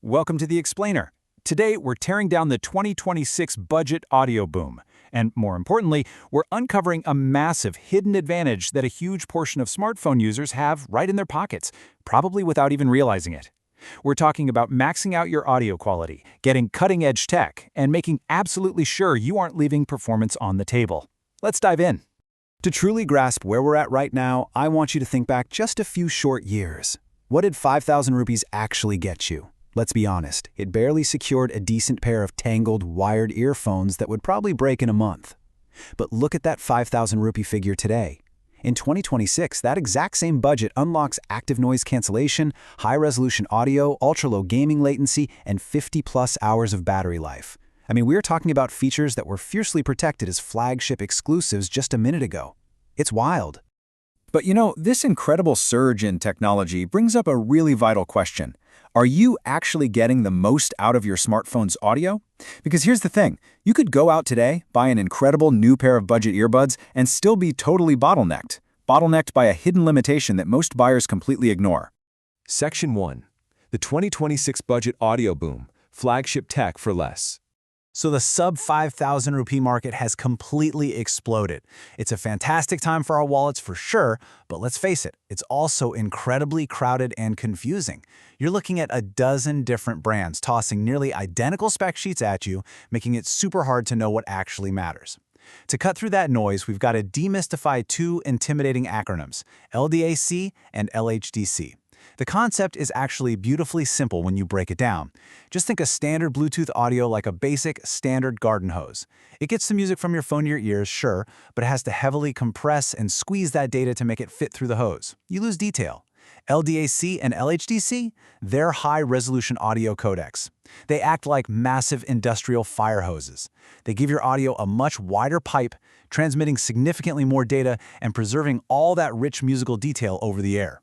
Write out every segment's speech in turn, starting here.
welcome to The Explainer. Today, we're tearing down the 2026 budget audio boom. And more importantly, we're uncovering a massive hidden advantage that a huge portion of smartphone users have right in their pockets, probably without even realizing it. We're talking about maxing out your audio quality, getting cutting-edge tech, and making absolutely sure you aren't leaving performance on the table. Let's dive in. To truly grasp where we're at right now, I want you to think back just a few short years. What did 5,000 rupees actually get you? Let's be honest, it barely secured a decent pair of tangled, wired earphones that would probably break in a month. But look at that 5,000 rupee figure today. In 2026, that exact same budget unlocks active noise cancellation, high-resolution audio, ultra-low gaming latency, and 50-plus hours of battery life. I mean, we're talking about features that were fiercely protected as flagship exclusives just a minute ago. It's wild. But this incredible surge in technology brings up a really vital question. Are you actually getting the most out of your smartphone's audio? Because here's the thing, you could go out today, buy an incredible new pair of budget earbuds, and still be totally bottlenecked. Bottlenecked by a hidden limitation that most buyers completely ignore. Section 1. The 2026 budget audio boom. Flagship tech for less. So the sub-5,000 rupee market has completely exploded. It's a fantastic time for our wallets for sure, but let's face it, it's also incredibly crowded and confusing. You're looking at a dozen different brands tossing nearly identical spec sheets at you, making it super hard to know what actually matters. To cut through that noise, we've got to demystify two intimidating acronyms, LDAC and LHDC. The concept is actually beautifully simple when you break it down. Just think of standard Bluetooth audio like a basic, standard garden hose. It gets the music from your phone to your ears, sure, but it has to heavily compress and squeeze that data to make it fit through the hose. You lose detail. LDAC and LHDC, they're high-resolution audio codecs. They act like massive industrial fire hoses. They give your audio a much wider pipe, transmitting significantly more data and preserving all that rich musical detail over the air.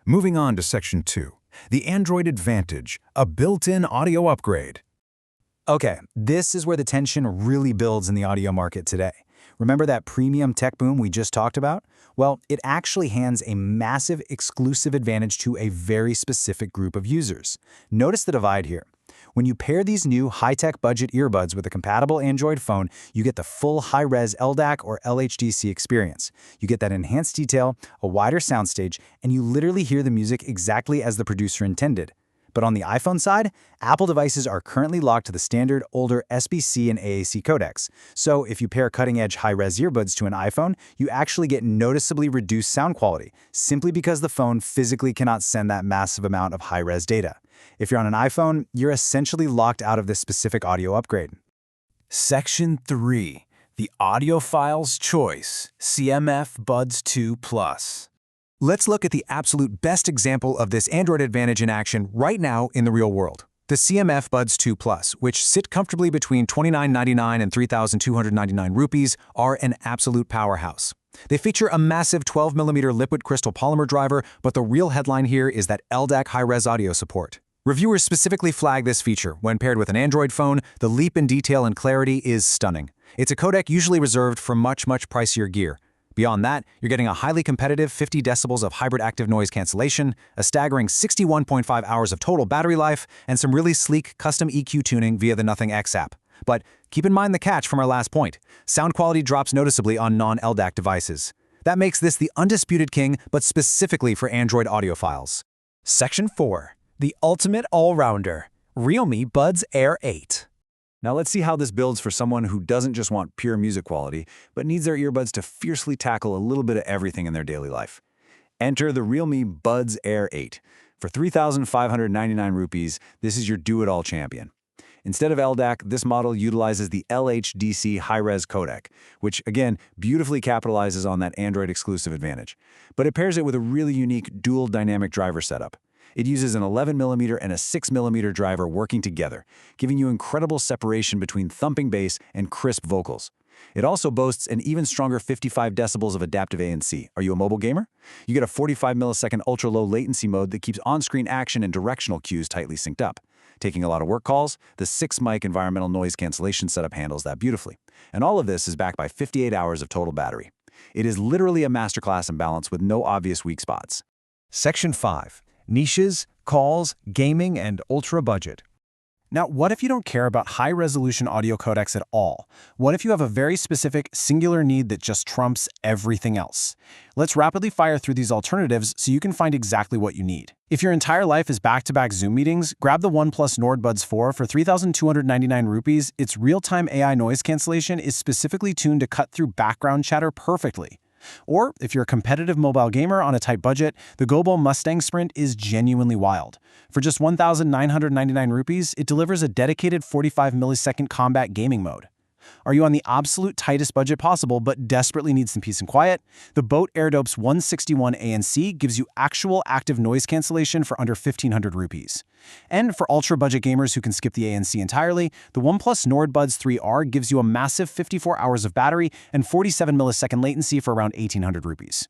Moving on to Section 2, the Android Advantage, a built-in audio upgrade. Okay, this is where the tension really builds in the audio market today. Remember that premium tech boom we just talked about? Well, it actually hands a massive exclusive advantage to a very specific group of users. Notice the divide here. When you pair these new high-tech budget earbuds with a compatible Android phone, you get the full high-res LDAC or LHDC experience. You get that enhanced detail, a wider soundstage, and you literally hear the music exactly as the producer intended. But on the iPhone side, Apple devices are currently locked to the standard, older SBC and AAC codecs. So if you pair cutting-edge high-res earbuds to an iPhone, you actually get noticeably reduced sound quality, simply because the phone physically cannot send that massive amount of high-res data. If you're on an iPhone, you're essentially locked out of this specific audio upgrade. Section 3, the Audiophile's Choice, CMF Buds 2 Plus. Let's look at the absolute best example of this Android advantage in action right now in the real world. The CMF Buds 2 Plus, which sit comfortably between $29.99 and 3,299 rupees, are an absolute powerhouse. They feature a massive 12mm liquid crystal polymer driver, but the real headline here is that LDAC high-res audio support. Reviewers specifically flag this feature. When paired with an Android phone, the leap in detail and clarity is stunning. It's a codec usually reserved for much pricier gear. Beyond that, you're getting a highly competitive 50 decibels of hybrid active noise cancellation, a staggering 61.5 hours of total battery life, and some really sleek custom EQ tuning via the Nothing X app. But keep in mind the catch from our last point. Sound quality drops noticeably on non-LDAC devices. That makes this the undisputed king, but specifically for Android audiophiles. Section 4. The ultimate all-rounder, Realme Buds Air 8. Now let's see how this builds for someone who doesn't just want pure music quality, but needs their earbuds to fiercely tackle a little bit of everything in their daily life. Enter the Realme Buds Air 8. For 3,599 rupees, this is your do-it-all champion. Instead of LDAC, this model utilizes the LHDC high-res codec, which, again, beautifully capitalizes on that Android exclusive advantage. But it pairs it with a really unique dual dynamic driver setup. It uses an 11mm and a 6mm driver working together, giving you incredible separation between thumping bass and crisp vocals. It also boasts an even stronger 55 decibels of adaptive ANC. Are you a mobile gamer? You get a 45 millisecond ultra-low latency mode that keeps on-screen action and directional cues tightly synced up. Taking a lot of work calls, the 6-mic environmental noise cancellation setup handles that beautifully. And all of this is backed by 58 hours of total battery. It is literally a masterclass in balance with no obvious weak spots. Section 5. niches, calls, gaming, and ultra-budget. Now, what if you don't care about high-resolution audio codecs at all? What if you have a very specific, singular need that just trumps everything else? Let's rapidly fire through these alternatives so you can find exactly what you need. If your entire life is back-to-back Zoom meetings, grab the OnePlus Nordbuds 4 for 3,299 rupees. Its real-time AI noise cancellation is specifically tuned to cut through background chatter perfectly. Or, if you're a competitive mobile gamer on a tight budget, the Gobo Mustang Sprint is genuinely wild. For just 1,999 rupees, it delivers a dedicated 45 millisecond combat gaming mode. Are you on the absolute tightest budget possible but desperately need some peace and quiet? The Boat AirDope's 161 ANC gives you actual active noise cancellation for under 1,500 rupees. And for ultra-budget gamers who can skip the ANC entirely, the OnePlus Nordbuds 3R gives you a massive 54 hours of battery and 47 millisecond latency for around 1,800 rupees.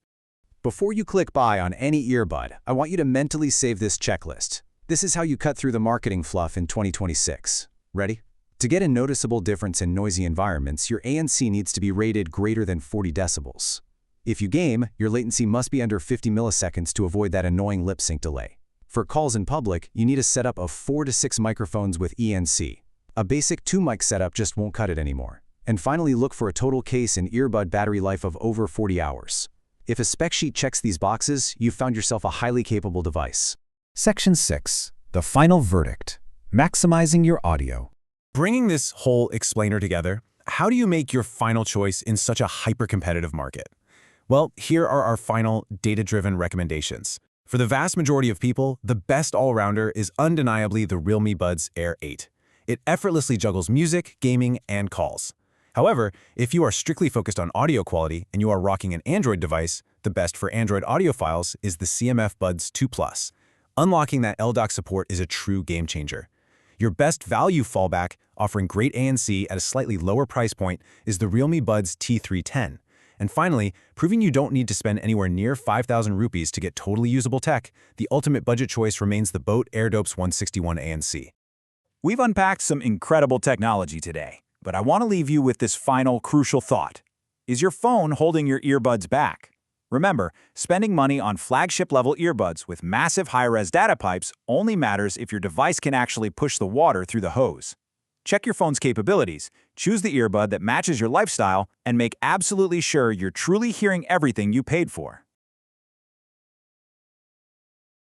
Before you click buy on any earbud, I want you to mentally save this checklist. This is how you cut through the marketing fluff in 2026. Ready? To get a noticeable difference in noisy environments, your ANC needs to be rated greater than 40 decibels. If you game, your latency must be under 50 milliseconds to avoid that annoying lip sync delay. For calls in public, you need a setup of 4 to 6 microphones with ENC. A basic 2-mic setup just won't cut it anymore. And finally, look for a total case and earbud battery life of over 40 hours. If a spec sheet checks these boxes, you've found yourself a highly capable device. Section 6. The final verdict. Maximizing your audio. Bringing this whole explainer together, how do you make your final choice in such a hyper-competitive market? Well, here are our final data-driven recommendations. For the vast majority of people, the best all-rounder is undeniably the Realme Buds Air 8. It effortlessly juggles music, gaming, and calls. However, if you are strictly focused on audio quality and you are rocking an Android device, the best for Android audiophiles is the CMF Buds 2 Plus. Unlocking that LDOC support is a true game changer. Your best value fallback, offering great ANC at a slightly lower price point, is the Realme Buds T310. And finally, proving you don't need to spend anywhere near 5,000 rupees to get totally usable tech, the ultimate budget choice remains the Boat AirDope's 161 ANC. We've unpacked some incredible technology today, but I want to leave you with this final crucial thought. Is your phone holding your earbuds back? Remember, spending money on flagship-level earbuds with massive high-res data pipes only matters if your device can actually push the water through the hose. Check your phone's capabilities, choose the earbud that matches your lifestyle, and make absolutely sure you're truly hearing everything you paid for.